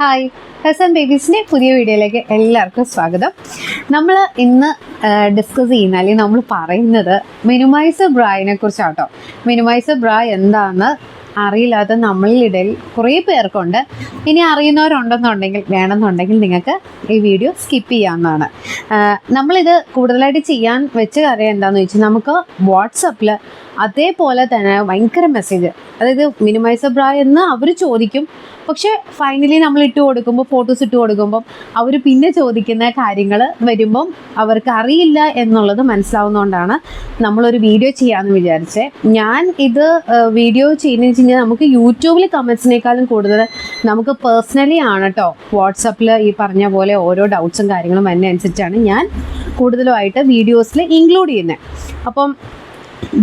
Hi, Hasan ബേബീസിൻ്റെ പുതിയ വീഡിയോയിലേക്ക് എല്ലാവർക്കും സ്വാഗതം. നമ്മൾ ഇന്ന് ഡിസ്കസ് ചെയ്യുന്ന അല്ലെങ്കിൽ നമ്മൾ പറയുന്നത് മിനിമൈസർ ബ്രായിനെ കുറിച്ചാട്ടോ. മിനിമൈസർ ബ്രാ എന്താണെന്ന് അറിയില്ലാത്ത നമ്മളിടയിൽ കുറേ പേർക്കുണ്ട്. ഇനി അറിയുന്നവരുണ്ടെന്നുണ്ടെങ്കിൽ വേണമെന്നുണ്ടെങ്കിൽ നിങ്ങൾക്ക് ഈ വീഡിയോ സ്കിപ്പ് ചെയ്യാവുന്നതാണ്. നമ്മളിത് കൂടുതലായിട്ട് ചെയ്യാൻ വെച്ച കാര്യം എന്താണെന്ന് വെച്ചാൽ നമുക്ക് വാട്സപ്പിൽ അതേപോലെ തന്നെ ഭയങ്കര മെസ്സേജ്, അതായത് മിനിമൈസർ ബ്രാ എന്ന് അവർ ചോദിക്കും. പക്ഷേ ഫൈനലി നമ്മൾ ഇട്ട് കൊടുക്കുമ്പോൾ, ഫോട്ടോസ് ഇട്ട് കൊടുക്കുമ്പം അവർ പിന്നെ ചോദിക്കുന്ന കാര്യങ്ങൾ വരുമ്പം അവർക്ക് അറിയില്ല എന്നുള്ളത് മനസ്സിലാവുന്നതുകൊണ്ടാണ് നമ്മളൊരു വീഡിയോ ചെയ്യാമെന്ന് വിചാരിച്ചത്. ഞാൻ ഇത് വീഡിയോ ചെയ്യുന്നതെന്ന് വെച്ച് കഴിഞ്ഞാൽ നമുക്ക് യൂട്യൂബിൽ കമൻസിനേക്കാളും കൂടുതൽ നമുക്ക് പേഴ്സണലി ആണ് കേട്ടോ വാട്സപ്പിൽ ഈ പറഞ്ഞ പോലെ ഓരോ ഡൗട്ട്സും കാര്യങ്ങളും വരുന്നതനുസരിച്ചാണ് ഞാൻ കൂടുതലുമായിട്ട് വീഡിയോസിൽ ഇൻക്ലൂഡ് ചെയ്യുന്നത്. അപ്പം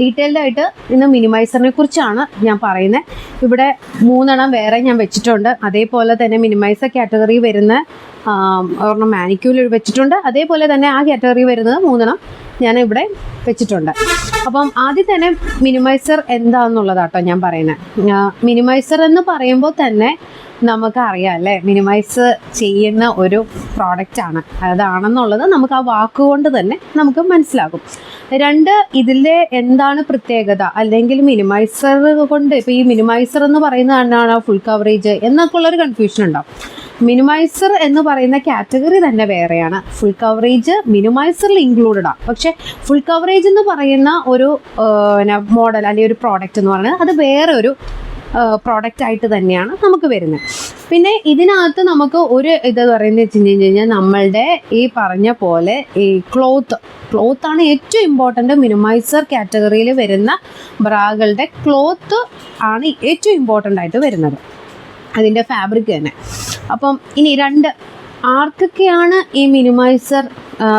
ഡീറ്റെയിൽഡായിട്ട് ഇന്ന് മിനിമൈസറിനെ കുറിച്ചാണ് ഞാൻ പറയുന്നത്. ഇവിടെ 3 വേറെ ഞാൻ വെച്ചിട്ടുണ്ട്. അതേപോലെ തന്നെ മിനിമൈസർ കാറ്റഗറി വരുന്ന ഒരെണ്ണം മാനിക്യൂരിൽ വെച്ചിട്ടുണ്ട്. അതേപോലെ തന്നെ ആ കാറ്റഗറി വരുന്നത് 3 ഞാൻ ഇവിടെ വെച്ചിട്ടുണ്ട്. അപ്പം ആദ്യം തന്നെ മിനിമൈസർ എന്താണെന്നുള്ളതാട്ടോ ഞാൻ പറയുന്നത്. മിനിമൈസർ എന്ന് പറയുമ്പോൾ തന്നെ നമുക്കറിയാം അല്ലേ, മിനിമൈസ് ചെയ്യുന്ന ഒരു പ്രോഡക്റ്റാണ്. അതാണെന്നുള്ളത് നമുക്ക് ആ വാക്കുകൊണ്ട് തന്നെ നമുക്ക് മനസ്സിലാകും. ഇതിലെ എന്താണ് പ്രത്യേകത, അല്ലെങ്കിൽ മിനിമൈസർ കൊണ്ട് ഇപ്പോൾ ഈ മിനിമൈസർ എന്ന് പറയുന്നത് എന്താണ് ഫുൾ കവറേജ് എന്നൊക്കെ ഉള്ളൊരു കൺഫ്യൂഷൻ ഉണ്ടാവും. മിനിമൈസർ എന്ന് പറയുന്ന കാറ്റഗറി തന്നെ വേറെയാണ്. ഫുൾ കവറേജ് മിനിമൈസറിൽ ഇൻക്ലൂഡഡ് ആണ്. പക്ഷേ ഫുൾ കവറേജ് എന്ന് പറയുന്ന ഒരു മോഡൽ അല്ലെങ്കിൽ ഒരു പ്രോഡക്റ്റ് എന്ന് പറയുന്നത് അത് വേറെ ഒരു പ്രോഡക്റ്റ് ആയിട്ട് തന്നെയാണ് നമുക്ക് വരുന്നത്. പിന്നെ ഇതിനകത്ത് നമുക്ക് ഒരു ഇത് പറയുന്നത് വെച്ച് കഴിഞ്ഞാൽ നമ്മളുടെ ഈ പറഞ്ഞ പോലെ ഈ ക്ലോത്താണ് ഏറ്റവും ഇമ്പോർട്ടൻ്റ്. മിനിമൈസർ കാറ്റഗറിയിൽ വരുന്ന ബ്രാകളുടെ ക്ലോത്ത് ആണ് ഏറ്റവും ഇമ്പോർട്ടൻ്റ് ആയിട്ട് വരുന്നത്, അതിൻ്റെ ഫാബ്രിക് തന്നെ. അപ്പം ഇനി ആർക്കൊക്കെയാണ് ഈ മിനിമൈസർ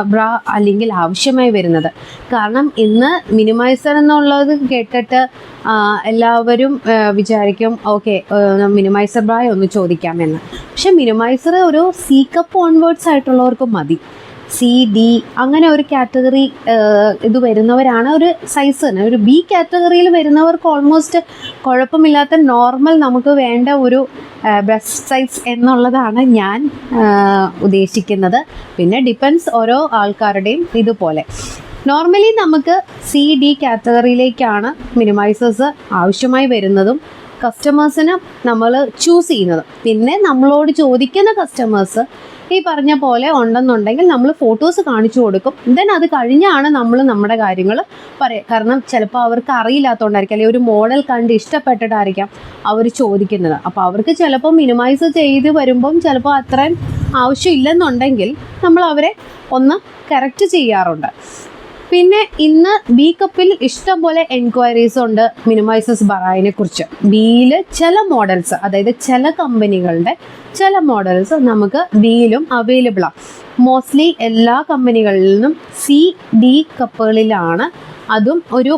ബ്രാ അല്ലെങ്കിൽ ആവശ്യമായി വരുന്നത്? കാരണം ഇന്ന് മിനിമൈസർ എന്നുള്ളത് കേട്ടിട്ട് എല്ലാവരും വിചാരിക്കും ഓക്കെ മിനിമൈസർ ബ്രാ ഒന്ന് ചോദിക്കാമെന്ന്. പക്ഷെ മിനിമൈസർ ഒരു സി കപ്പ് ഓൺവേർഡ്സ് ആയിട്ടുള്ളവർക്കും മതി. സി ഡി അങ്ങനെ ഒരു കാറ്റഗറി ഇത് വരുന്നവരാണ് ഒരു സൈസ് തന്നെ. ഒരു ബി കാറ്റഗറിയിൽ വരുന്നവർക്ക് ഓൾമോസ്റ്റ് കുഴപ്പമില്ലാത്ത നോർമൽ നമുക്ക് വേണ്ട ഒരു ബ്രസ്റ്റ് സൈസ് എന്നുള്ളതാണ് ഞാൻ ഉദ്ദേശിക്കുന്നത്. പിന്നെ ഡിപ്പെൻസ് ഓരോ ആൾക്കാരുടെയും ഇതുപോലെ. നോർമലി നമുക്ക് സി ഡി കാറ്റഗറിയിലേക്കാണ് മിനിമൈസേഴ്സ് ആവശ്യമായി വരുന്നതും കസ്റ്റമേഴ്സിന് നമ്മൾ ചൂസ് ചെയ്യുന്നത്. പിന്നെ നമ്മളോട് ചോദിക്കുന്ന കസ്റ്റമേഴ്സ് ഈ പറഞ്ഞ പോലെ ഉണ്ടെന്നുണ്ടെങ്കിൽ നമ്മൾ ഫോട്ടോസ് കാണിച്ചു കൊടുക്കും. ദെൻ അത് കഴിഞ്ഞാണ് നമ്മൾ നമ്മുടെ കാര്യങ്ങൾ പറയാം. കാരണം ചിലപ്പോൾ അവർക്ക് അറിയില്ലാത്തതുകൊണ്ടായിരിക്കും, അല്ലെങ്കിൽ ഒരു മോഡൽ കണ്ട് ഇഷ്ടപ്പെട്ടിട്ടായിരിക്കാം അവർ ചോദിക്കുന്നത്. അപ്പോൾ അവർക്ക് ചിലപ്പോൾ മിനിമൈസ് ചെയ്ത് വരുമ്പം ചിലപ്പോൾ അത്രയും ആവശ്യമില്ലെന്നുണ്ടെങ്കിൽ നമ്മൾ അവരെ ഒന്ന് കറക്റ്റ് ചെയ്യാറുണ്ട്. പിന്നെ ഇന്ന് ബി കപ്പിൽ ഇഷ്ടം പോലെ എൻക്വയറീസ് ഉണ്ട് മിനിമൈസേഴ്സ് ബ്രായിനെ കുറിച്ച്. ബിയിൽ ചില മോഡൽസ്, അതായത് ചില കമ്പനികളുടെ ചില മോഡൽസ് നമുക്ക് ബിയിലും അവൈലബിളാണ്. മോസ്റ്റ്ലി എല്ലാ കമ്പനികളിൽ നിന്നും സി ഡി കപ്പുകളിലാണ്. അതും ഒരു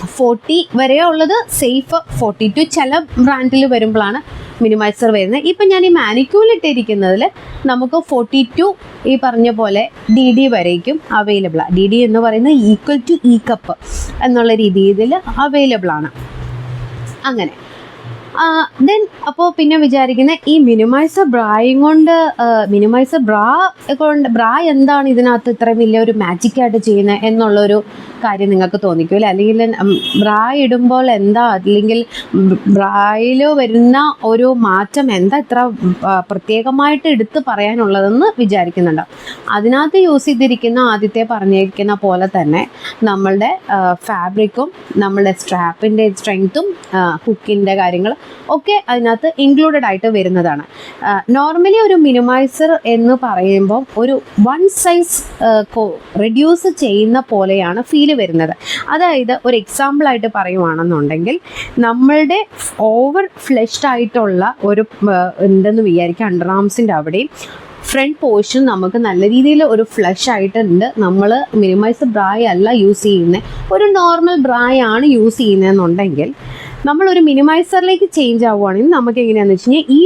40 വരെ ഉള്ളത് സേഫ്. 42 ചില ബ്രാൻഡിൽ വരുമ്പോഴാണ് മിനിമൈസർ വരുന്നത്. ഇപ്പം ഞാൻ ഈ മാനിക്യൂരിലിട്ടിരിക്കുന്നതിൽ നമുക്ക് 42 ഈ പറഞ്ഞ പോലെ DD വരേക്കും അവൈലബിളാണ്. DD എന്ന് പറയുന്നത് ഈക്വൽ ടു ഇ കപ്പ് എന്നുള്ള രീതിയിൽ അവൈലബിളാണ്. അങ്ങനെ ദെൻ അപ്പോൾ പിന്നെ വിചാരിക്കുന്ന ഈ മിനിമൈസർ ബ്രാ എന്താണ് ഇതിനകത്ത് ഇത്രയും വലിയൊരു മാജിക്കായിട്ട് ചെയ്യുന്നത് എന്നുള്ളൊരു കാര്യം നിങ്ങൾക്ക് തോന്നിക്കുമല്ലേ. അല്ലെങ്കിൽ ബ്രാ ഇടുമ്പോൾ എന്താ, അല്ലെങ്കിൽ ബ്രായിൽ വരുന്ന ഒരു മാറ്റം എന്താ ഇത്ര പ്രത്യേകമായിട്ട് എടുത്ത് പറയാനുള്ളതെന്ന് വിചാരിക്കുന്നുണ്ട്. അതിനകത്ത് യൂസ് ചെയ്തിരിക്കുന്ന ആദ്യത്തെ പറഞ്ഞിരിക്കുന്ന പോലെ തന്നെ നമ്മളുടെ ഫാബ്രിക്കും നമ്മളുടെ സ്ട്രാപ്പിൻ്റെ സ്ട്രെങ്ത്തും ഹുക്കിൻ്റെ കാര്യങ്ങൾ ഒക്കെ അതിനകത്ത് ഇൻക്ലൂഡഡ് ആയിട്ട് വരുന്നതാണ്. നോർമലി ഒരു മിനിമൈസർ എന്ന് പറയുമ്പോൾ ഒരു 1 സൈസ് റെഡ്യൂസ് ചെയ്യുന്ന പോലെയാണ് ഫീൽ വരുന്നത്. അതായത് ഒരു എക്സാമ്പിളായിട്ട് പറയുവാണെന്നുണ്ടെങ്കിൽ നമ്മളുടെ ഓവർ ഫ്ലെഷ്ഡ് ആയിട്ടുള്ള ഒരു ഉണ്ടെന്ന് വിചാരിക്കുക, അണ്ടർ ആംസിൻ്റെ അവിടെയും ഫ്രണ്ട് പോർഷൻ നമുക്ക് നല്ല രീതിയിൽ ഒരു ഫ്ലഷ് ആയിട്ടുണ്ട്. നമ്മൾ മിനിമൈസർ ബ്രായ് അല്ല യൂസ് ചെയ്യുന്നത്, ഒരു നോർമൽ ബ്രായ് ആണ് യൂസ് ചെയ്യുന്നതെന്നുണ്ടെങ്കിൽ നമ്മളൊരു മിനിമൈസറിലേക്ക് ചേഞ്ച് ആവുകയാണെങ്കിൽ നമുക്ക് എങ്ങനെയാണെന്ന് വെച്ച് കഴിഞ്ഞാൽ ഈ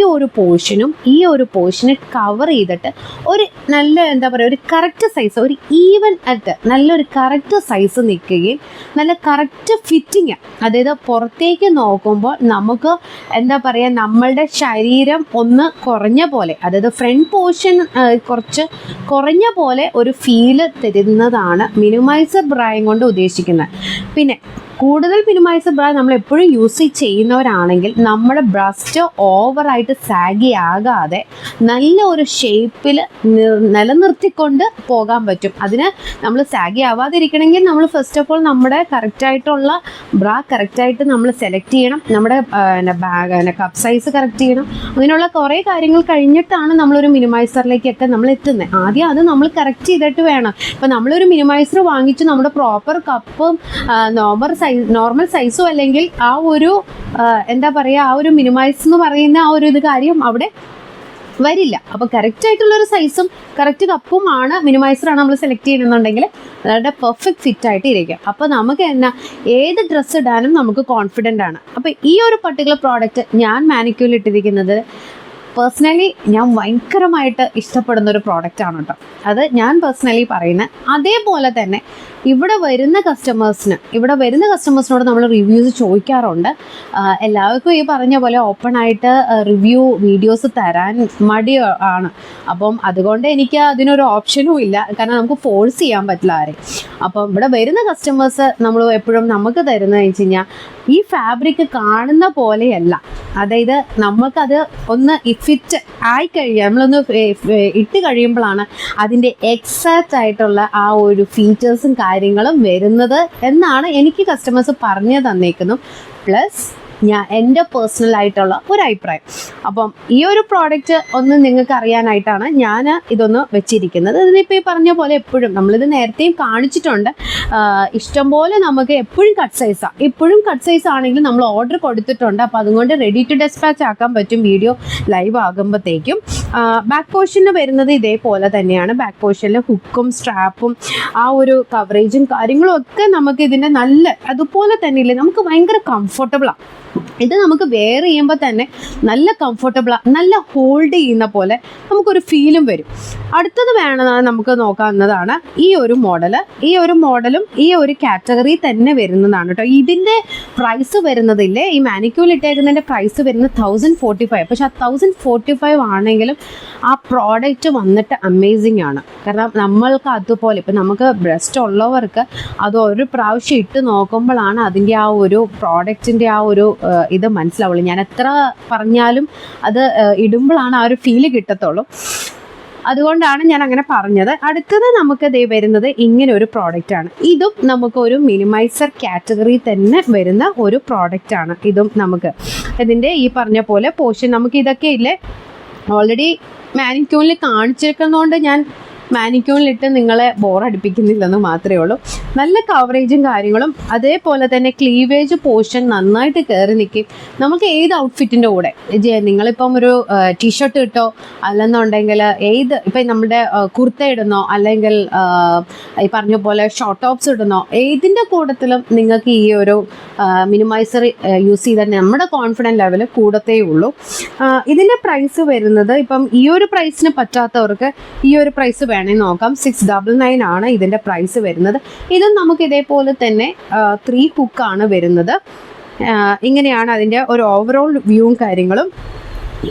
ഒരു പോർഷന് കവർ ചെയ്തിട്ട് ഒരു നല്ല എന്താ പറയുക ഒരു കറക്റ്റ് സൈസ്, ഒരു ഈവൻ ആയിട്ട് നല്ലൊരു കറക്റ്റ് സൈസ് നിൽക്കുകയും നല്ല കറക്റ്റ് ഫിറ്റിങ്, അതായത് പുറത്തേക്ക് നോക്കുമ്പോൾ നമുക്ക് എന്താ പറയുക നമ്മളുടെ ശരീരം ഒന്ന് കുറഞ്ഞ പോലെ, അതായത് ഫ്രണ്ട് പോർഷൻ കുറച്ച് കുറഞ്ഞ പോലെ ഒരു ഫീല് തരുന്നതാണ് മിനിമൈസർ ബ്രായും കൊണ്ട് ഉദ്ദേശിക്കുന്നത്. പിന്നെ കൂടുതൽ മിനിമൈസർ ബ്രാ നമ്മൾ എപ്പോഴും യൂസ് ചെയ്യുന്നവരാണെങ്കിൽ നമ്മുടെ ബ്രസ്റ്റ് ഓവറായിട്ട് സാഗി ആകാതെ നല്ല ഒരു ഷേപ്പിൽ നിലനിർത്തിക്കൊണ്ട് പോകാൻ പറ്റും. അതിന് നമ്മൾ സാഗി ആവാതിരിക്കണമെങ്കിൽ നമ്മൾ ഫസ്റ്റ് ഓഫ് ഓൾ നമ്മുടെ കറക്റ്റായിട്ടുള്ള ബ്രാ കറക്റ്റായിട്ട് നമ്മൾ സെലക്ട് ചെയ്യണം, നമ്മുടെ കപ്പ് സൈസ് കറക്റ്റ് ചെയ്യണം. അങ്ങനെയുള്ള കുറേ കാര്യങ്ങൾ കഴിഞ്ഞിട്ടാണ് നമ്മളൊരു മിനിമൈസറിലേക്കൊക്കെ നമ്മൾ എത്തുന്നത്. ആദ്യം അത് നമ്മൾ കറക്റ്റ് ചെയ്തിട്ട് വേണം. ഇപ്പം നമ്മളൊരു മിനിമൈസർ വാങ്ങിച്ച് നമ്മുടെ പ്രോപ്പർ കപ്പും നോർമൽ സൈസും അല്ലെങ്കിൽ ആ ഒരു എന്താ പറയുക ആ ഒരു മിനിമൈസ് എന്ന് പറയുന്ന ആ ഒരു കാര്യം അവിടെ വരില്ല. അപ്പോൾ കറക്റ്റായിട്ടുള്ളൊരു സൈസും കറക്റ്റ് കപ്പുമാണ് മിനിമൈസറാണ് നമ്മൾ സെലക്ട് ചെയ്യുന്നുണ്ടെങ്കിൽ വളരെ പെർഫെക്റ്റ് ഫിറ്റായിട്ട് ഇരിക്കും. അപ്പോൾ നമുക്ക് എന്നാ ഏത് ഡ്രസ്സ് ഇടാനും നമുക്ക് കോൺഫിഡൻ്റ് ആണ്. അപ്പോൾ ഈ ഒരു പർട്ടിക്കുലർ പ്രോഡക്റ്റ് ഞാൻ മാനിക്യൂറിൽ ഇട്ടിരിക്കുന്നത് പേഴ്സണലി ഞാൻ ഭയങ്കരമായിട്ട് ഇഷ്ടപ്പെടുന്ന ഒരു പ്രോഡക്റ്റാണ് കേട്ടോ. അത് ഞാൻ പേഴ്സണലി പറയുന്നത്. അതേപോലെ തന്നെ ഇവിടെ വരുന്ന കസ്റ്റമേഴ്സിനോട് നമ്മൾ റിവ്യൂസ് ചോദിക്കാറുണ്ട്. എല്ലാവർക്കും ഈ പറഞ്ഞ പോലെ ഓപ്പണായിട്ട് റിവ്യൂ വീഡിയോസ് തരാൻ മടി ആണ്. അപ്പം അതുകൊണ്ട് എനിക്ക് അതിനൊരു ഓപ്ഷനും ഇല്ല, കാരണം നമുക്ക് ഫോഴ്സ് ചെയ്യാൻ പറ്റില്ല ആരെയും. അപ്പം ഇവിടെ വരുന്ന കസ്റ്റമേഴ്സ് നമ്മൾ എപ്പോഴും നമുക്ക് തരുന്നതെന്ന് വെച്ച് കഴിഞ്ഞാൽ ഈ ഫാബ്രിക് കാണുന്ന പോലെയല്ല, അതായത് നമുക്കത് ഒന്ന് ഫിറ്റ് ആയിക്കഴിഞ്ഞാൽ നമ്മളൊന്ന് ഇട്ട് കഴിയുമ്പോഴാണ് അതിൻ്റെ എക്സാക്റ്റ് ആയിട്ടുള്ള ആ ഒരു ഫീച്ചേഴ്സും കാര്യങ്ങളും വരുന്നത് എന്നാണ് എനിക്ക് കസ്റ്റമേഴ്സ് പറഞ്ഞു തന്നേക്കുന്നു. പ്ലസ് എൻ്റെ പേഴ്സണലായിട്ടുള്ള ഒരു അഭിപ്രായം. അപ്പം ഈ ഒരു പ്രോഡക്റ്റ് ഒന്ന് നിങ്ങൾക്ക് അറിയാനായിട്ടാണ് ഞാൻ ഇതൊന്ന് വെച്ചിരിക്കുന്നത്. ഇതിനിപ്പോൾ ഈ പറഞ്ഞ പോലെ എപ്പോഴും നമ്മളിത് നേരത്തെയും കാണിച്ചിട്ടുണ്ട്. ഇഷ്ടംപോലെ നമുക്ക് എപ്പോഴും കട്ട് സൈസ് ആണെങ്കിൽ നമ്മൾ ഓർഡർ കൊടുത്തിട്ടുണ്ട്. അപ്പോൾ അതുകൊണ്ട് റെഡി ടു ഡെസ്പാച്ച് ആക്കാൻ പറ്റും വീഡിയോ ലൈവ് ആകുമ്പോഴത്തേക്കും. ബാക്ക് പോർഷന് വരുന്നത് ഇതേപോലെ തന്നെയാണ്. ബാക്ക് പോർഷനിൽ ഹുക്കും സ്ട്രാപ്പും ആ ഒരു കവറേജും കാര്യങ്ങളും ഒക്കെ നമുക്ക് ഇതിൻ്റെ നല്ല അതുപോലെ തന്നെ ഇല്ലേ, നമുക്ക് ഭയങ്കര കംഫർട്ടബിളാണ്. ഇത് നമുക്ക് വെയർ ചെയ്യുമ്പോൾ തന്നെ നല്ല കംഫർട്ടബിളാണ്, നല്ല ഹോൾഡ് ചെയ്യുന്ന പോലെ നമുക്കൊരു ഫീലും വരും. അടുത്തത് വേണമെന്നാണ് നമുക്ക് നോക്കാവുന്നതാണ് ഈ ഒരു മോഡലും ഈ ഒരു കാറ്റഗറി തന്നെ വരുന്നതാണ് കേട്ടോ. ഇതിൻ്റെ പ്രൈസ് വരുന്നതില്ലേ, ഈ മാനിക്യൂർ ഇട്ടേക്കുന്നതിൻ്റെ പ്രൈസ് വരുന്നത് 1045. പക്ഷെ ആ 1045 ആണെങ്കിലും ആ പ്രോഡക്റ്റ് വന്നിട്ട് അമേസിങ് ആണ്. കാരണം നമ്മൾക്ക് അതുപോലെ ഇപ്പം നമുക്ക് ബ്രസ്റ്റ് ഉള്ളവർക്ക് അത് ഒരു പ്രാവശ്യം ഇട്ട് നോക്കുമ്പോഴാണ് അതിൻ്റെ ആ ഒരു പ്രോഡക്റ്റിൻ്റെ ആ ഒരു ഇത് മനസ്സിലാവുള്ളൂ. ഞാൻ എത്ര പറഞ്ഞാലും അത് ഇടുമ്പോഴാണ് ആ ഒരു ഫീല് കിട്ടത്തുള്ളൂ. അതുകൊണ്ടാണ് ഞാൻ അങ്ങനെ പറഞ്ഞത്. അടുത്തത് നമുക്ക് വരുന്നത് ഇങ്ങനെ ഒരു പ്രോഡക്റ്റാണ്. ഇതും നമുക്കൊരു മിനിമൈസർ കാറ്റഗറി തന്നെ വരുന്ന ഒരു പ്രോഡക്റ്റാണ്. ഇതും നമുക്ക് ഇതിൻ്റെ ഈ പറഞ്ഞ പോലെ പോർഷൻ നമുക്ക് ഇതൊക്കെ ഇല്ലേ ഓൾറെഡി മാനിക്യൂറിൽ കാണിച്ചിരിക്കുന്നതുകൊണ്ട് ഞാൻ മാനിക്യൂറിലിട്ട് നിങ്ങളെ ബോറടിപ്പിക്കുന്നില്ലെന്ന് മാത്രമേ ഉള്ളൂ. നല്ല കവറേജും കാര്യങ്ങളും അതേപോലെ തന്നെ ക്ലീവേജ് പോർഷൻ നന്നായിട്ട് കയറി നിൽക്കും. നമുക്ക് ഏത് ഔട്ട്ഫിറ്റിൻ്റെ കൂടെ നിങ്ങളിപ്പം ഒരു ടീഷർട്ട് ഇട്ടോ അല്ലെന്നുണ്ടെങ്കിൽ ഇപ്പം നമ്മുടെ കുർത്ത ഇടുന്നോ അല്ലെങ്കിൽ ഈ പറഞ്ഞ പോലെ ഷോർട്ട് ടോപ്സ് ഇടുന്നോ ഏതിൻ്റെ കൂട്ടത്തിലും നിങ്ങൾക്ക് ഈ ഒരു മിനിമൈസർ യൂസ് ചെയ്താൽ നമ്മുടെ കോൺഫിഡൻറ്റ് ലെവൽ കൂടത്തേ ഉള്ളൂ. ഇതിൻ്റെ പ്രൈസ് വരുന്നത് ഇപ്പം ഈ ഒരു പ്രൈസിന് പറ്റാത്തവർക്ക് ഈ ഒരു പ്രൈസ് വേണമെങ്കിൽ നോക്കാം. 699 ആണ് ഇതിൻ്റെ പ്രൈസ് വരുന്നത്. ഇതും നമുക്ക് ഇതേപോലെ തന്നെ 3 ഹുക്കാണ് വരുന്നത്. ഇങ്ങനെയാണ് അതിൻ്റെ ഒരു ഓവറോൾ വ്യൂവും കാര്യങ്ങളും.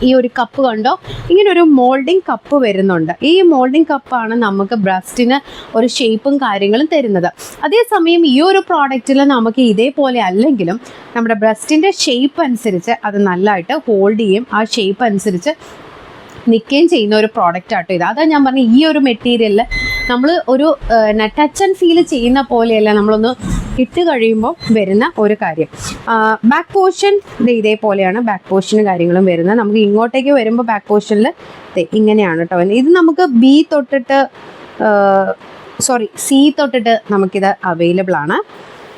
ഈ ഒരു കപ്പ് കണ്ടോ, ഇങ്ങനെ ഒരു മോൾഡിങ് കപ്പ് വരുന്നുണ്ട്. ഈ മോൾഡിങ് കപ്പാണ് നമുക്ക് ബ്രസ്റ്റിന് ഒരു ഷേപ്പും കാര്യങ്ങളും തരുന്നത്. അതേസമയം ഈ ഒരു പ്രോഡക്റ്റിൽ നമുക്ക് ഇതേപോലെ അല്ലെങ്കിലും നമ്മുടെ ബ്രസ്റ്റിൻ്റെ ഷേപ്പ് അനുസരിച്ച് അത് നല്ലതായിട്ട് ഹോൾഡ് ചെയ്യും. ആ ഷേപ്പ് അനുസരിച്ച് നിൽക്കുകയും ചെയ്യുന്ന ഒരു പ്രോഡക്റ്റ് ആട്ടോ ഇത്. അതാ ഞാൻ പറഞ്ഞ ഈ ഒരു മെറ്റീരിയലിൽ നമ്മൾ ഒരു ടച്ച് ആൻഡ് ഫീൽ ചെയ്യുന്ന പോലെയല്ല നമ്മളൊന്ന് ഇട്ട് കഴിയുമ്പോൾ വരുന്ന ഒരു കാര്യം. ബാക്ക് പോർഷൻ ഇതേപോലെയാണ് ബാക്ക് പോർഷനും കാര്യങ്ങളും വരുന്നത്. നമുക്ക് ഇങ്ങോട്ടേക്ക് വരുമ്പോൾ ബാക്ക് പോർഷനിൽ ഇങ്ങനെയാണ് കേട്ടോ. ഇത് നമുക്ക് സി തൊട്ടിട്ട് നമുക്കിത് അവൈലബിൾ ആണ്.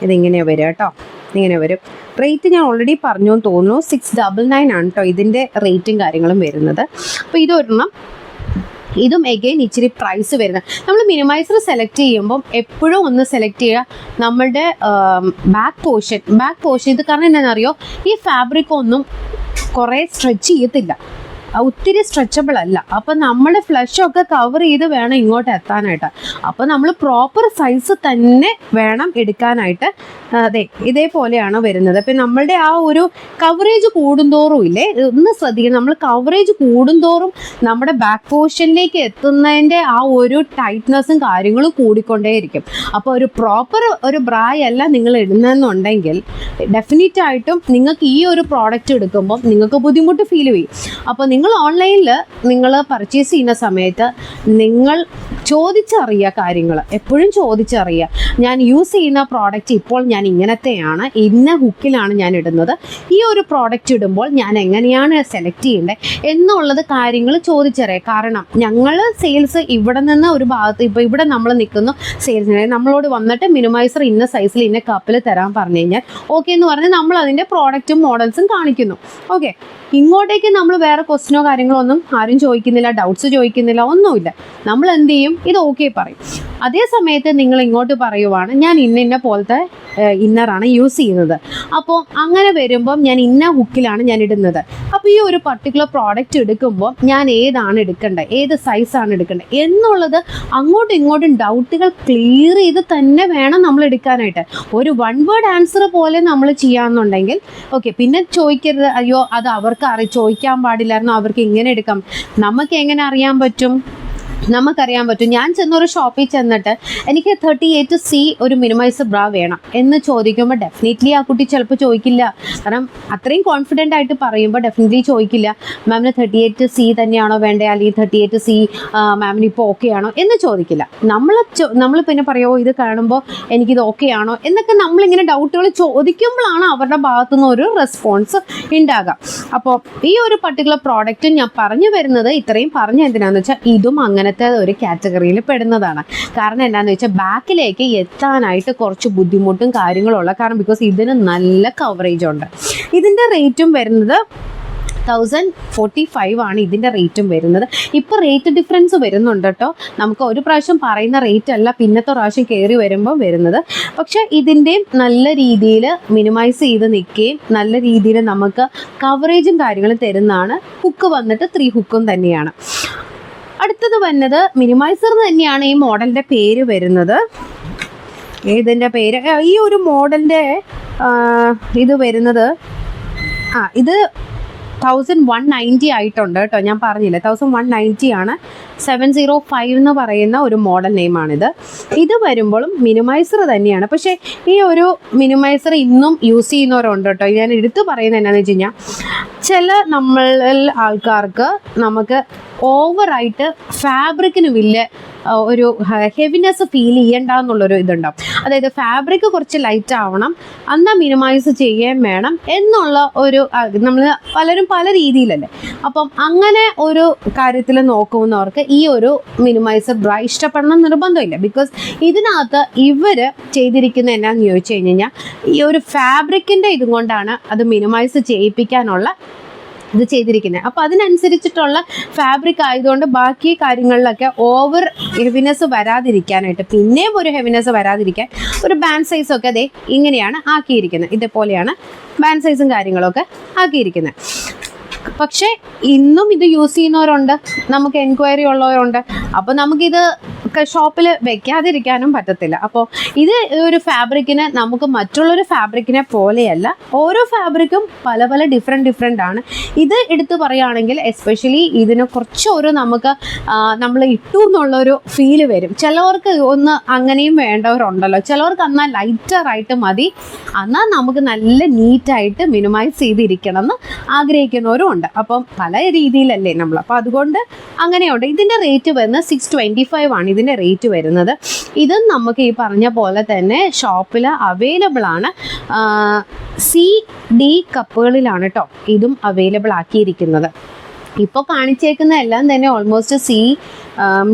ഇതിങ്ങനെ വരും കേട്ടോ, ഇങ്ങനെ വരും. റേറ്റ് ഞാൻ ഓൾറെഡി പറഞ്ഞു എന്ന് തോന്നുന്നു. 699 ആണ് കേട്ടോ ഇതിൻ്റെ റേറ്റും കാര്യങ്ങളും വരുന്നത്. അപ്പോൾ ഇതൊരെണ്ണം. ഇതും എഗെയിൻ ഇച്ചിരി പ്രൈസ് വരുന്നത്. നമ്മൾ മിനിമൈസർ സെലക്ട് ചെയ്യുമ്പം എപ്പോഴും ഒന്ന് സെലക്ട് ചെയ്യുക നമ്മളുടെ ബാക്ക് പോർഷൻ. ഇത് കാരണം എന്താണെന്നറിയോ, ഈ ഫാബ്രിക് ഒന്നും കുറേ സ്ട്രെച്ച് ചെയ്യത്തില്ല, ഒത്തിരി സ്ട്രെച്ചബിൾ അല്ല. അപ്പം നമ്മുടെ ഫ്ലഷൊക്കെ കവർ ചെയ്ത് വേണം ഇങ്ങോട്ട് എത്താനായിട്ട്. അപ്പം നമ്മൾ പ്രോപ്പർ സൈസ് തന്നെ വേണം എടുക്കാനായിട്ട്. അതെ, ഇതേപോലെയാണ് വരുന്നത്. അപ്പം നമ്മളുടെ ആ ഒരു കവറേജ് കൂടുന്തോറും ഇല്ലേ, ഒന്ന് ശ്രദ്ധിക്കണം, നമ്മൾ കവറേജ് കൂടുന്തോറും നമ്മുടെ ബാക്ക് പോർഷനിലേക്ക് എത്തുന്നതിൻ്റെ ആ ഒരു ടൈറ്റ്നെസ്സും കാര്യങ്ങളും കൂടിക്കൊണ്ടേയിരിക്കും. അപ്പോൾ ഒരു പ്രോപ്പർ ഒരു ബ്രായല്ല നിങ്ങൾ ഇടുന്നതെന്നുണ്ടെങ്കിൽ ഡെഫിനറ്റായിട്ടും നിങ്ങൾക്ക് ഈ ഒരു പ്രോഡക്റ്റ് എടുക്കുമ്പം നിങ്ങൾക്ക് ബുദ്ധിമുട്ട് ഫീൽ ചെയ്യും. അപ്പോൾ നിങ്ങൾ ഓൺലൈനിൽ നിങ്ങൾ പർച്ചേസ് ചെയ്യുന്ന സമയത്ത് നിങ്ങൾ ചോദിച്ചറിയുക കാര്യങ്ങൾ, എപ്പോഴും ചോദിച്ചറിയുക. ഞാൻ യൂസ് ചെയ്യുന്ന പ്രോഡക്റ്റ് ഇപ്പോൾ ഞാൻ ഇങ്ങനത്തെയാണ്, ഇന്ന ഹുക്കിലാണ് ഞാൻ ഇടുന്നത്, ഈ ഒരു പ്രോഡക്റ്റ് ഇടുമ്പോൾ ഞാൻ എങ്ങനെയാണ് സെലക്ട് ചെയ്യേണ്ടത് എന്നുള്ളത് കാര്യങ്ങൾ ചോദിച്ചറിയുക. കാരണം ഞങ്ങൾ സെയിൽസ് ഇവിടെ നിന്ന് ഒരു ഭാഗത്ത്, ഇപ്പോൾ ഇവിടെ നമ്മൾ നിൽക്കുന്നു സെയിൽസിന്, നമ്മളോട് വന്നിട്ട് മിനിമൈസർ ഇന്ന സൈസിൽ ഇന്ന കപ്പിൽ തരാൻ പറഞ്ഞു കഴിഞ്ഞാൽ ഓക്കെ എന്ന് പറഞ്ഞ് നമ്മൾ അതിൻ്റെ പ്രോഡക്റ്റും മോഡൽസും കാണിക്കുന്നു. ഓക്കെ, ഇങ്ങോട്ടേക്ക് നമ്മൾ വേറെ ക്വസ്റ്റ്യനോ കാര്യങ്ങളോ ഒന്നും ആരും ചോദിക്കുന്നില്ല, ഡൗട്ട്സ് ചോദിക്കുന്നില്ല, ഒന്നുമില്ല. നമ്മൾ എന്ത് ചെയ്യും, ഇത് ഓക്കെ പറയും. അതേ സമയത്ത് നിങ്ങൾ ഇങ്ങോട്ട് പറയുവാണ് ഞാൻ ഇന്ന പോലത്തെ ഇന്നറാണ് യൂസ് ചെയ്യുന്നത്, അപ്പോൾ അങ്ങനെ വരുമ്പം ഞാൻ ഇന്ന ഹുക്കിലാണ് ഞാൻ ഇടുന്നത്. അപ്പോൾ ഈ ഒരു പർട്ടിക്കുലർ പ്രോഡക്റ്റ് എടുക്കുമ്പോൾ ഞാൻ ഏതാണ് എടുക്കേണ്ടത്, ഏത് സൈസാണ് എടുക്കേണ്ടത് എന്നുള്ളത് അങ്ങോട്ടും ഇങ്ങോട്ടും ഡൗട്ടുകൾ ക്ലിയർ ചെയ്ത് തന്നെ വേണം നമ്മൾ എടുക്കാനായിട്ട്. ഒരു വൺ വേർഡ് ആൻസർ പോലെ നമ്മൾ ചെയ്യാമെന്നുണ്ടെങ്കിൽ ഓക്കെ. പിന്നെ ചോദിക്കരുത്, അയ്യോ അത് അവർക്ക് ചോദിക്കാൻ പാടില്ലായിരുന്നു, അവർക്ക് ഇങ്ങനെ എടുക്കാം. നമുക്ക് എങ്ങനെ അറിയാൻ പറ്റും? നമുക്കറിയാൻ പറ്റും. ഞാൻ ചെന്നൊരു ഷോപ്പിൽ ചെന്നിട്ട് എനിക്ക് 38C ഒരു മിനിമൈസർ ബ്രാ വേണം എന്ന് ചോദിക്കുമ്പോൾ ഡെഫിനറ്റ്ലി ആ കുട്ടി ചിലപ്പോൾ ചോദിക്കില്ല. കാരണം അത്രയും കോൺഫിഡൻ്റ് ആയിട്ട് പറയുമ്പോൾ ഡെഫിനറ്റ്ലി ചോദിക്കില്ല മാമിന് 38C തന്നെയാണോ വേണ്ടത്, അല്ലെങ്കിൽ 38C മാമിന് ഇപ്പോൾ ഓക്കെ ആണോ എന്ന് ചോദിക്കില്ല. നമ്മൾ പിന്നെ പറയുമോ ഇത് കാണുമ്പോൾ എനിക്കിത് ഓക്കെ ആണോ എന്നൊക്കെ നമ്മളിങ്ങനെ ഡൗട്ടുകൾ ചോദിക്കുമ്പോഴാണ് അവരുടെ ഭാഗത്തുനിന്ന് ഒരു റെസ്പോൺസ് ഉണ്ടാകുക. അപ്പോൾ ഈ ഒരു പർട്ടിക്കുലർ പ്രോഡക്റ്റ് ഞാൻ പറഞ്ഞു വരുന്നത്, ഇത്രയും പറഞ്ഞ എന്തിനാണെന്ന് വെച്ചാൽ ഇതും അങ്ങനത്തെ ഒരു കാറ്റഗറിയിൽ പെടുന്നതാണ്. കാരണം എന്താണെന്ന് വെച്ചാൽ ബാക്കിലേക്ക് എത്താനായിട്ട് കുറച്ച് ബുദ്ധിമുട്ടും കാര്യങ്ങളുള്ള കാരണം, ബിക്കോസ് ഇതിന് നല്ല കവറേജ് ഉണ്ട്. ഇതിൻ്റെ റേറ്റും വരുന്നത് 1045 ആണ് ഇതിൻ്റെ റേറ്റും വരുന്നത്. ഇപ്പോൾ റേറ്റ് ഡിഫറൻസ് വരുന്നുണ്ട് കേട്ടോ. നമുക്ക് ഒരു പ്രാവശ്യം പറയുന്ന റേറ്റ് അല്ല പിന്നത്തെ പ്രാവശ്യം കയറി വരുമ്പോൾ വരുന്നത്. പക്ഷേ ഇതിൻ്റെയും നല്ല രീതിയിൽ മിനിമൈസ് ചെയ്ത് നിൽക്കുകയും നല്ല രീതിയിൽ നമുക്ക് കവറേജും കാര്യങ്ങളും തരുന്നതാണ്. ഹുക്ക് വന്നിട്ട് 3 ഹുക്കും തന്നെയാണ്. അടുത്തത് വന്നത് മിനിമൈസർ തന്നെയാണ് ഈ മോഡലിൻ്റെ പേര് വരുന്നത്. ഇതിൻ്റെ പേര് ഈ ഒരു മോഡലിൻ്റെ ഇത് വരുന്നത് ഇത് 1190 ആയിട്ടുണ്ട് കേട്ടോ. ഞാൻ പറഞ്ഞില്ല 1190 ആണ്. 705 എന്ന് പറയുന്ന ഒരു മോഡൽ നെയിമാണിത്. ഇത് വരുമ്പോഴും മിനിമൈസർ തന്നെയാണ്. പക്ഷേ ഈ ഒരു മിനിമൈസർ ഇന്നും യൂസ് ചെയ്യുന്നവരുണ്ട് കേട്ടോ. ഞാൻ എടുത്തു പറയുന്നത് എന്താണെന്ന് വെച്ച് കഴിഞ്ഞാൽ ചില നമ്മളിൽ ആൾക്കാർക്ക് നമുക്ക് ഓവറായിട്ട് ഫാബ്രിക്കിന് വലിയ ഒരു ഹെവിനെസ് ഫീൽ ചെയ്യണ്ടെന്നുള്ളൊരു ഇതുണ്ടാവും. അതായത് ഫാബ്രിക് കുറച്ച് ലൈറ്റ് ആവണം, എന്നാൽ മിനിമൈസ് ചെയ്യുകയും വേണം എന്നുള്ള ഒരു നമ്മൾ പലരും പല രീതിയിലല്ലേ. അപ്പം അങ്ങനെ ഒരു കാര്യത്തിൽ നോക്കുന്നവർക്ക് ഈ ഒരു മിനിമൈസർ ബ്രാ ഇഷ്ടപ്പെടണം നിർബന്ധമില്ല. ബിക്കോസ് ഇതിനകത്ത് ഇവർ ചെയ്തിരിക്കുന്നത് എന്നാന്ന് ചോദിച്ചു കഴിഞ്ഞാൽ ഈ ഒരു ഫാബ്രിക്കിൻ്റെ ഇതും കൊണ്ടാണ് അത് മിനിമൈസ് ചെയ്യിപ്പിക്കാനുള്ള ഇത് ചെയ്തിരിക്കുന്നത്. അപ്പോൾ അതിനനുസരിച്ചിട്ടുള്ള ഫാബ്രിക് ആയതുകൊണ്ട് ബാക്കി കാര്യങ്ങളിലൊക്കെ ഓവർ ഹെവിനെസ് വരാതിരിക്കാനായിട്ട്, പിന്നെയും ഒരു ഹെവിനെസ് വരാതിരിക്കാൻ ഒരു ബാൻഡ് സൈസൊക്കെ അതേ ഇങ്ങനെയാണ് ആക്കിയിരിക്കുന്നത്. ഇതേപോലെയാണ് ബാൻഡ് സൈസും കാര്യങ്ങളൊക്കെ ആക്കിയിരിക്കുന്നത്. പക്ഷേ ഇന്നും ഇത് യൂസ് ചെയ്യുന്നവരുണ്ട്, നമുക്ക് എൻക്വയറി ഉള്ളവരുണ്ട്. അപ്പോൾ നമുക്കിത് ഷോപ്പിൽ വെക്കാതിരിക്കാനും പറ്റത്തില്ല. അപ്പോൾ ഇത് ഒരു ഫാബ്രിക്കിന് നമുക്ക് മറ്റുള്ളൊരു ഫാബ്രിക്കിനെ പോലെയല്ല, ഓരോ ഫാബ്രിക്കും പല പല ഡിഫറെൻ്റ് ആണ്. ഇത് എടുത്ത് പറയുകയാണെങ്കിൽ എസ്പെഷ്യലി ഇതിന് കുറച്ചൊരു നമുക്ക് നമ്മൾ ഇട്ടു എന്നുള്ളൊരു ഫീല് വരും. ചിലവർക്ക് ഒന്ന് അങ്ങനെയും വേണ്ടവരുണ്ടല്ലോ, ചിലവർക്ക് എന്നാൽ ലൈറ്ററായിട്ട് മതി, എന്നാൽ നമുക്ക് നല്ല നീറ്റായിട്ട് മിനിമൈസ് ചെയ്തിരിക്കണം എന്ന് ആഗ്രഹിക്കുന്നവരും ഉണ്ട്. അപ്പം പല രീതിയിലല്ലേ നമ്മൾ. അപ്പോൾ അതുകൊണ്ട് അങ്ങനെയുണ്ട്. ഇതിൻ്റെ റേറ്റ് വരുന്നത് 625 ആണ് ഇതിൻ്റെ റേറ്റ് വരുന്നത്. ഇതും നമുക്ക് ഈ പറഞ്ഞ പോലെ തന്നെ ഷോപ്പിൽ അവൈലബിൾ ആണ്. CD കപ്പുകളിലാണ് കേട്ടോ ഇതും അവൈലബിൾ ആക്കിയിരിക്കുന്നത്. ഇപ്പോൾ കാണിച്ചേക്കുന്ന എല്ലാം തന്നെ ഓൾമോസ്റ്റ് C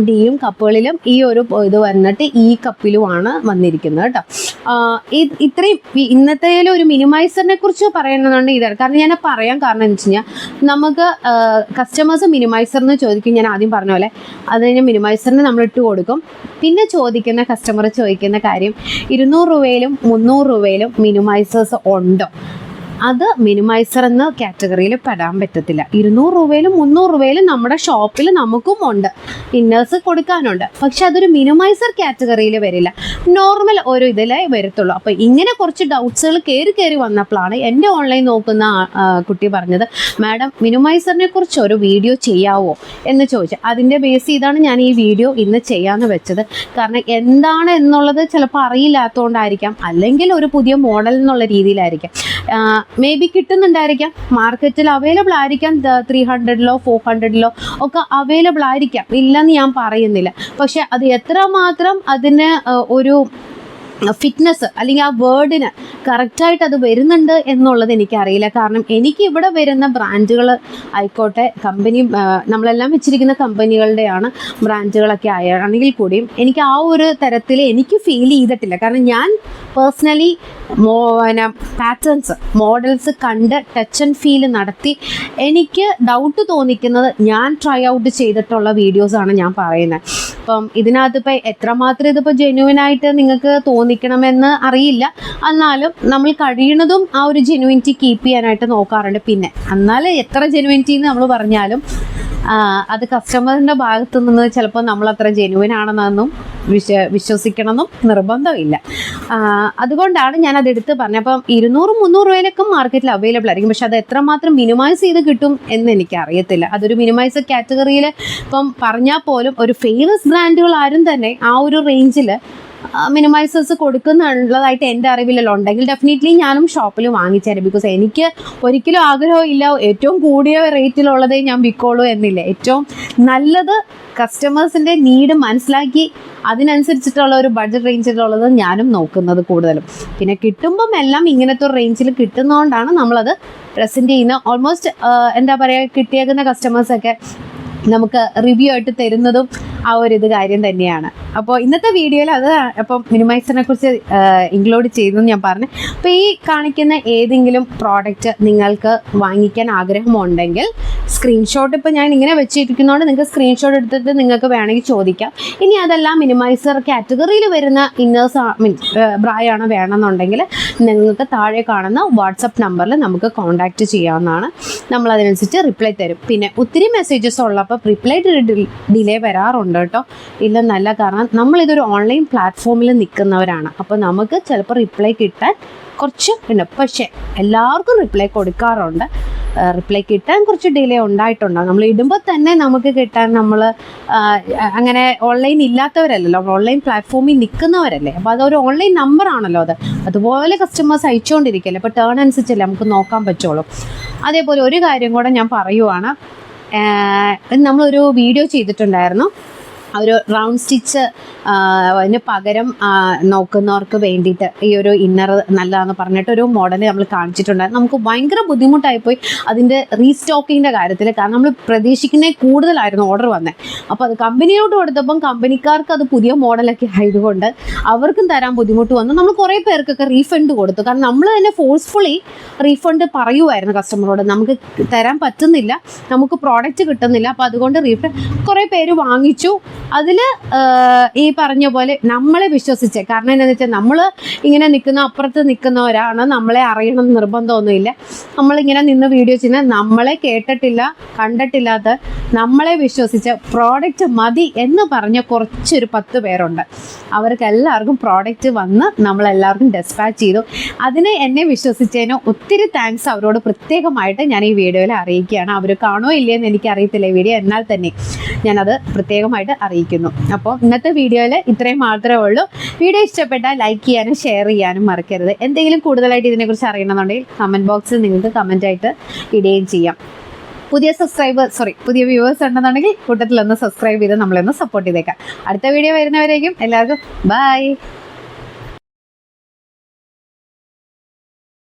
ഡിയും കപ്പുകളിലും ഈ ഒരു ഇത് വന്നിട്ട് ഈ കപ്പിലുമാണ് വന്നിരിക്കുന്നത് കേട്ടോ. ഇത്രയും ഇന്നത്തെ ഒരു മിനിമൈസറിനെ കുറിച്ച് പറയണമെന്നുണ്ടെങ്കിൽ ഇതാണ്. കാരണം ഞാൻ പറയാൻ കാരണം എന്ന് വെച്ച് കഴിഞ്ഞാൽ നമുക്ക് കസ്റ്റമേഴ്സ് മിനിമൈസറിന് ചോദിക്കും. ഞാൻ ആദ്യം പറഞ്ഞ പോലെ അത് കഴിഞ്ഞാൽ മിനിമൈസറിന് നമ്മൾ ഇട്ട് കൊടുക്കും. പിന്നെ ചോദിക്കുന്ന കസ്റ്റമർ ചോദിക്കുന്ന കാര്യം 200 രൂപയിലും 300 രൂപയിലും മിനിമൈസേഴ്സ് ഉണ്ടോ? അത് മിനിമൈസർ എന്ന കാറ്റഗറിയിൽ പെടാൻ പറ്റത്തില്ല. 200 രൂപയിലും 300 രൂപയിലും നമ്മുടെ ഷോപ്പിൽ നമുക്കും ഉണ്ട്, ഇന്നേഴ്സ് കൊടുക്കാനുണ്ട്. പക്ഷെ അതൊരു മിനിമൈസർ കാറ്റഗറിയിൽ വരില്ല, നോർമൽ ഒരു ഇതിലേ വരത്തുള്ളൂ. അപ്പോൾ ഇങ്ങനെ കുറച്ച് ഡൗട്ട്സുകൾ കയറി വന്നപ്പോഴാണ് എൻ്റെ ഓൺലൈൻ നോക്കുന്ന കുട്ടി പറഞ്ഞത്, മാഡം മിനിമൈസറിനെ കുറിച്ച് ഒരു വീഡിയോ ചെയ്യാവോ എന്ന് ചോദിച്ചു. അതിൻ്റെ ബേസ് ചെയ്താണ് ഞാൻ ഈ വീഡിയോ ഇന്ന് ചെയ്യാമെന്ന് വെച്ചത്. കാരണം എന്താണ് എന്നുള്ളത് ചിലപ്പോൾ അറിയില്ലാത്തതുകൊണ്ടായിരിക്കാം, അല്ലെങ്കിൽ ഒരു പുതിയ മോഡൽ എന്നുള്ള രീതിയിലായിരിക്കാം. മേ ബി കിട്ടുന്നുണ്ടായിരിക്കാം, മാർക്കറ്റിൽ അവൈലബിൾ ആയിരിക്കാം, 300-ലോ 400-ലോ ഒക്കെ അവൈലബിൾ ആയിരിക്കാം, ഇല്ലെന്ന് ഞാൻ പറയുന്നില്ല. പക്ഷെ അത് എത്രമാത്രം അതിന് ഒരു ഫിറ്റ്നസ് അല്ലെങ്കിൽ ആ വേർഡിന് കറക്റ്റായിട്ട് അത് വരുന്നുണ്ട് എന്നുള്ളത് എനിക്കറിയില്ല. കാരണം എനിക്ക് ഇവിടെ വരുന്ന ബ്രാൻഡുകൾ ആയിക്കോട്ടെ, കമ്പനി നമ്മളെല്ലാം വെച്ചിരിക്കുന്ന കമ്പനികളുടെയാണ് ബ്രാൻഡുകളൊക്കെ ആണെങ്കിൽ കൂടിയും എനിക്ക് ആ ഒരു തരത്തിൽ എനിക്ക് ഫീൽ ചെയ്തിട്ടില്ല. കാരണം ഞാൻ പേഴ്സണലി പാറ്റേൺസ് മോഡൽസ് കണ്ട് ടച്ച് ആൻഡ് ഫീൽ നടത്തി എനിക്ക് ഡൗട്ട് തോന്നിക്കുന്നത് ഞാൻ ട്രൈ ഔട്ട് ചെയ്തിട്ടുള്ള വീഡിയോസാണ് ഞാൻ പറയുന്നത്. അപ്പം ഇതിനകത്ത് ഇപ്പോൾ എത്രമാത്രം ഇതിപ്പോൾ ജെന്യുവനായിട്ട് നിങ്ങൾക്ക് തോന്നിക്കണമെന്ന് അറിയില്ല. എന്നാലും നമ്മൾ കഴിയുന്നതും ആ ഒരു ജെന്യുവിനിറ്റി കീപ്പ് ചെയ്യാനായിട്ട് നോക്കാറുണ്ട്. പിന്നെ എന്നാൽ എത്ര ജെന്യുവിനിറ്റി എന്ന് നമ്മൾ പറഞ്ഞാലും അത് കസ്റ്റമറിൻ്റെ ഭാഗത്തു നിന്ന് ചിലപ്പോൾ നമ്മൾ അത്ര ജെന്യുവൻ ആണെന്നൊന്നും വിശ്വസിക്കണമെന്നും നിർബന്ധമില്ല. അതുകൊണ്ടാണ് ഞാനത് എടുത്ത് പറഞ്ഞത്. അപ്പം 200-300 രൂപയിലൊക്കെ മാർക്കറ്റിൽ അവൈലബിൾ ആയിരിക്കും. പക്ഷെ അത് എത്രമാത്രം മിനിമൈസ് ചെയ്ത് കിട്ടും എന്ന് എനിക്ക് അറിയത്തില്ല. അതൊരു മിനിമൈസ് കാറ്റഗറിയിൽ ഇപ്പം പറഞ്ഞാൽ പോലും ഒരു ഫേമസ് ബ്രാൻഡുകൾ ആരും തന്നെ ആ ഒരു റേഞ്ചിൽ മിനിമൈസേഴ്സ് കൊടുക്കുന്നുള്ളതായിട്ട് എൻ്റെ അറിവിലല്ലോ. ഉണ്ടെങ്കിൽ ഡെഫിനറ്റ്ലി ഞാനും ഷോപ്പിൽ വാങ്ങിച്ചേരും. ബിക്കോസ് എനിക്ക് ഒരിക്കലും ആഗ്രഹമില്ല ഏറ്റവും കൂടിയ റേറ്റിലുള്ളതേ ഞാൻ വിൽക്കുള്ളൂ എന്നില്ല. ഏറ്റവും നല്ലത് കസ്റ്റമേഴ്സിൻ്റെ നീഡ് മനസ്സിലാക്കി അതിനനുസരിച്ചിട്ടുള്ള ഒരു ബഡ്ജറ്റ് റേഞ്ചിലുള്ളത് ഞാനും നോക്കുന്നത് കൂടുതലും. പിന്നെ കിട്ടുമ്പം എല്ലാം ഇങ്ങനത്തെ ഒരു റേഞ്ചിൽ കിട്ടുന്നതുകൊണ്ടാണ് നമ്മളത് പ്രസൻറ്റ് ചെയ്യുന്നത്. ഓൾമോസ്റ്റ് എന്താ പറയുക, കിട്ടിയേക്കുന്ന കസ്റ്റമേഴ്സൊക്കെ നമുക്ക് റിവ്യൂ ആയിട്ട് തരുന്നതും ആ ഒരു ഇത് കാര്യം തന്നെയാണ്. അപ്പോൾ ഇന്നത്തെ വീഡിയോയിൽ അത് അപ്പം മിനിമൈസറിനെ കുറിച്ച് ഇൻക്ലൂഡ് ചെയ്തെന്ന് ഞാൻ പറഞ്ഞു. അപ്പോൾ ഈ കാണിക്കുന്ന ഏതെങ്കിലും പ്രോഡക്റ്റ് നിങ്ങൾക്ക് വാങ്ങിക്കാൻ ആഗ്രഹമുണ്ടെങ്കിൽ സ്ക്രീൻഷോട്ട് ഇപ്പോൾ ഞാൻ ഇങ്ങനെ വെച്ചിരിക്കുന്നതുകൊണ്ട് നിങ്ങൾക്ക് സ്ക്രീൻഷോട്ട് എടുത്തിട്ട് നിങ്ങൾക്ക് വേണമെങ്കിൽ ചോദിക്കാം. ഇനി അതെല്ലാം മിനിമൈസർ കാറ്റഗറിയിൽ വരുന്ന ഇന്നേഴ്സ് ബ്രായാണ് വേണമെന്നുണ്ടെങ്കിൽ നിങ്ങൾക്ക് താഴെ കാണുന്ന വാട്സപ്പ് നമ്പറിൽ നമുക്ക് കോൺടാക്റ്റ് ചെയ്യാവുന്നതാണ്. നമ്മളതിനനുസരിച്ച് റിപ്ലൈ തരും. പിന്നെ ഒത്തിരി മെസ്സേജസ് ഉള്ളപ്പോൾ റിപ്ലൈ ഡിലേ വരാറുണ്ട് കേട്ടോ, ഇല്ലെന്നല്ല. കാരണം നമ്മളിതൊരു ഓൺലൈൻ പ്ലാറ്റ്ഫോമിൽ നിൽക്കുന്നവരാണ്. അപ്പോൾ നമുക്ക് ചിലപ്പോൾ റിപ്ലൈ കിട്ടാൻ കുറച്ച് ഉണ്ട്. പക്ഷേ എല്ലാവർക്കും റിപ്ലൈ കൊടുക്കാറുണ്ട്. റിപ്ലൈ കിട്ടാൻ കുറച്ച് ഡിലേ ഉണ്ടായിട്ടുണ്ടാകും. നമ്മൾ ഇടുമ്പോൾ തന്നെ നമുക്ക് കിട്ടാൻ നമ്മൾ അങ്ങനെ ഓൺലൈൻ ഇല്ലാത്തവരല്ലല്ലോ, ഓൺലൈൻ പ്ലാറ്റ്ഫോമിൽ നിൽക്കുന്നവരല്ലേ. അപ്പോൾ അതൊരു ഓൺലൈൻ നമ്പറാണല്ലോ അത്. അതുപോലെ കസ്റ്റമേഴ്സ് അയച്ചുകൊണ്ടിരിക്കുകയല്ലേ. അപ്പോൾ ടേൺ അനുസരിച്ചല്ലേ നമുക്ക് നോക്കാൻ പറ്റുള്ളൂ. അതേപോലെ ഒരു കാര്യം കൂടെ ഞാൻ പറയുവാണ്. നമ്മളൊരു വീഡിയോ ചെയ്തിട്ടുണ്ടായിരുന്നു, ഒരു റൗണ്ട് സ്റ്റിച്ച് അതിന് പകരം നോക്കുന്നവർക്ക് വേണ്ടിയിട്ട് ഈ ഒരു ഇന്നർ നല്ലതാണെന്ന് പറഞ്ഞിട്ട് ഒരു മോഡൽ നമ്മൾ കാണിച്ചിട്ടുണ്ടായിരുന്നു. നമുക്ക് ഭയങ്കര ബുദ്ധിമുട്ടായിപ്പോയി അതിൻ്റെ റീസ്റ്റോക്കിങ്ങിൻ്റെ കാര്യത്തിൽ. കാരണം നമ്മൾ പ്രതീക്ഷിക്കുന്നതിൽ കൂടുതലായിരുന്നു ഓർഡർ വന്നത്. അപ്പോൾ അത് കമ്പനിയോട് കൊടുത്തപ്പം കമ്പനിക്കാർക്ക് അത് പുതിയ മോഡലൊക്കെ ആയതുകൊണ്ട് അവർക്കും തരാൻ ബുദ്ധിമുട്ട് വന്നു. നമ്മൾ കുറേ പേർക്കൊക്കെ റീഫണ്ട് കൊടുത്തു. കാരണം നമ്മൾ തന്നെ ഫോഴ്സ്ഫുള്ളി റീഫണ്ട് പറയുമായിരുന്നു കസ്റ്റമറോട്, നമുക്ക് തരാൻ പറ്റുന്നില്ല, നമുക്ക് പ്രോഡക്റ്റ് കിട്ടുന്നില്ല. അപ്പോൾ അതുകൊണ്ട് റീഫണ്ട് കുറേ പേര് വാങ്ങിച്ചു. അതിൽ ഈ പറഞ്ഞ പോലെ നമ്മളെ വിശ്വസിച്ച്, കാരണം എന്താണെന്ന് വെച്ചാൽ നമ്മൾ ഇങ്ങനെ അപ്പുറത്ത് നിൽക്കുന്നവരാണ്, നമ്മളെ അറിയണം നിർബന്ധമൊന്നുമില്ല. നമ്മളിങ്ങനെ നിന്ന് വീഡിയോ ചെയ്യുന്നത് നമ്മളെ കേട്ടിട്ടില്ല കണ്ടിട്ടില്ലാത്ത നമ്മളെ വിശ്വസിച്ച് പ്രോഡക്റ്റ് മതി എന്ന് പറഞ്ഞ കുറച്ചൊരു 10 പേരുണ്ട്. അവർക്ക് എല്ലാവർക്കും പ്രോഡക്റ്റ് വന്ന് നമ്മളെല്ലാവർക്കും ഡെസ്പാച്ച് ചെയ്തു. അതിന് എന്നെ വിശ്വസിച്ചതിന് ഒത്തിരി താങ്ക്സ് അവരോട് പ്രത്യേകമായിട്ട് ഞാൻ ഈ വീഡിയോയിൽ അറിയിക്കുകയാണ്. അവർ കാണുമോ ഇല്ലയെന്ന് എനിക്കറിയത്തില്ല ഈ വീഡിയോ, എന്നാൽ തന്നെ ഞാനത് പ്രത്യേകമായിട്ട് അറിയിക്കുന്നു. അപ്പോൾ ഇന്നത്തെ വീഡിയോയിൽ ഇത്രയും മാത്രമേ ഉള്ളൂ. വീഡിയോ ഇഷ്ടപ്പെട്ടാൽ ലൈക്ക് ചെയ്യാനും ഷെയർ ചെയ്യാനും മറക്കരുത്. എന്തെങ്കിലും കൂടുതലായിട്ട് ഇതിനെക്കുറിച്ച് അറിയണമെന്നുണ്ടെങ്കിൽ കമൻറ്റ് ബോക്സിൽ നിങ്ങൾക്ക് കമൻറ്റായിട്ട് ഇടുകയും ചെയ്യാം. പുതിയ വ്യൂവേഴ്സ് ഉണ്ടെന്നുണ്ടെങ്കിൽ കൂട്ടത്തിലൊന്ന് സബ്സ്ക്രൈബ് ചെയ്ത് നമ്മളൊന്ന് സപ്പോർട്ട് ചെയ്തേക്കാം. അടുത്ത വീഡിയോ വരുന്നവരേക്കും എല്ലാവർക്കും ബൈ.